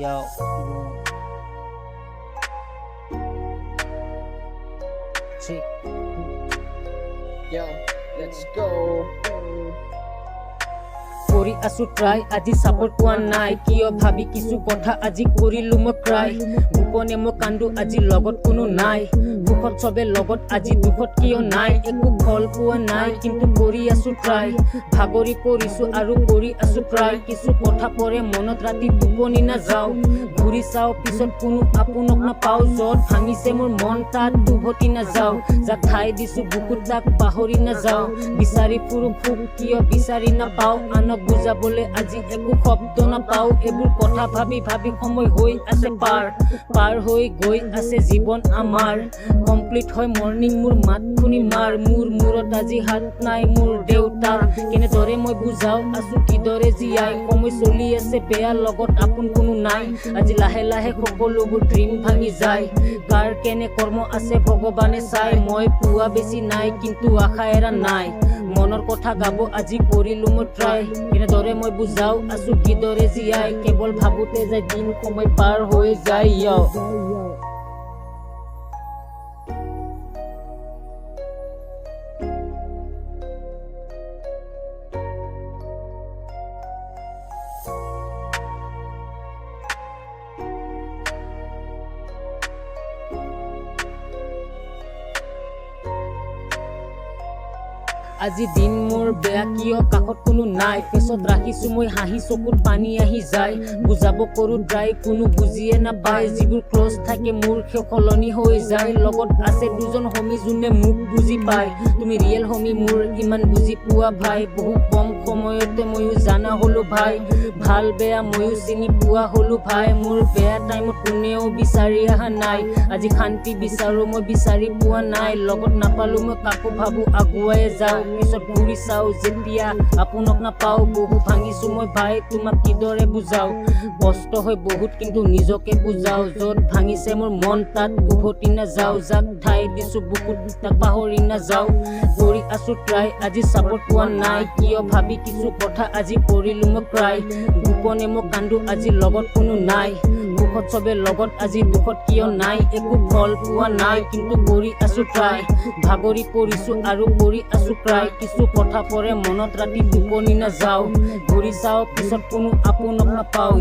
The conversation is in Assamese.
Yo. See. Yo, let's go. কৰি আছো ট্ৰাই আজি সাপোৰ্ট পোৱা নাই কিয় ভাবি কিছু কথা আজি কৰিলো মই ক্রাই গোপনে মই কান্দো আজি লগত কোনো নাই দুখত সবে লগত আজি দুখত কিয় নাই একো ফল পোৱা নাই কিন্তু কৰি আছো ট্ৰাই ভাগৰি পৰিছো আৰু কৰি আছো ট্ৰাই কিছু কথা পৰে মনত ৰাতি টোপনি নাযাও ঘূৰি চাও পিছত কোনো আপোনক নাপাও যত ভাঙিছে মোৰ মন তাত উভতি নাযাও যাক ঠাই দিছো বুকুত তাক পাহৰি নাযাও বিচাৰি ফুৰো ফুক কিয় বিচাৰি নাপাও আনক বুজাবলে আজি একো শব্দ নাপাও এইবোৰ কথা ভাবি ভাবি সময় হৈ আছে পাৰ হৈ গৈ আছে জীৱন আমাৰ কমপ্লিট হয় মৰ্নিং মোৰ মাত শুনি মাৰ মোৰ মূৰত আজি হাত নাই মোৰ দেউতাৰ কেনেদৰে মই বুজাও আছো কিদৰে জীয়াই সময় চলি আছে বেয়া লগত আপোন কোনো নাই আজি লাহে লাহে সকলোবোৰ ড্ৰিম ভাঙি যায় কাৰ কেনে কৰ্ম আছে ভগৱানে চাই মই পোৱা বেছি নাই কিন্তু আশা এৰা নাই মনৰ কথা গাব আজি কৰিলো মই ট্ৰাই কেনেদৰে মই বুজাও আছো কিদৰে জীয়াই কেৱল ভাবোতে যায় দিন সময় পাৰ হৈ যায় আজি দিন মোৰ বেয়া কিয় কাষত কোনো নাই পেছত ৰাখিছো মই হাঁহি চকুত পানী আহি যায় বুজাব কৰো ট্ৰাই কোনো বুজিয়ে নাপায় যিবোৰ ক্লজ থাকে মোৰ সলনি হৈ যায় লগত আছে দুজন হমি যোনে মোক বুজি পায় তুমি ৰিয়েল হমি মোৰ ইমান বুজি পোৱা ভাই বহু কম সময়তে ময়ো জানা হলো ভাই ভাল বেয়া ময়ো চিনি পোৱা হলো ভাই মোৰ বেয়া টাইমত কোনেও বিচাৰি অহা নাই আজি শান্তি বিচাৰো মই বিচাৰি পোৱা নাই লগত নাপালো মই কাকো ভাবো আগুৱাই যাওঁ পিছত ঘূৰি চাও যেতিয়া আপোনক নাপাও বহু ভাঙিছো মই ভাই তোমাক কিদৰে বুজাও কষ্ট হয় বহুত কিন্তু নিজকে বুজাও য'ত ভাঙিছে মোৰ মন তাত উভতি নাযাও যাক ঠাই দিছো বুকুত তাক পাহৰি নাযাও কৰি আছো ট্ৰাই আজি সাপোৰ্ট পোৱা নাই কিয় ভাবি কিছু কথা আজি কৰিলো মই ক্রাই গোপনে মই কান্দো আজি লগত কোনো নাই দুখত সবে লগত আজি দুখত কিয় নাই একো ফল পোৱা নাই কিন্তু কৰি আছো ট্ৰাই ভাগৰি পৰিছো আৰু কৰি আছো ক্ৰাই কিছু কথা পৰে মনত ৰাতি টোপনি নাযাও ঘূৰি চাও পিছত কোনো আপোনক নাপাও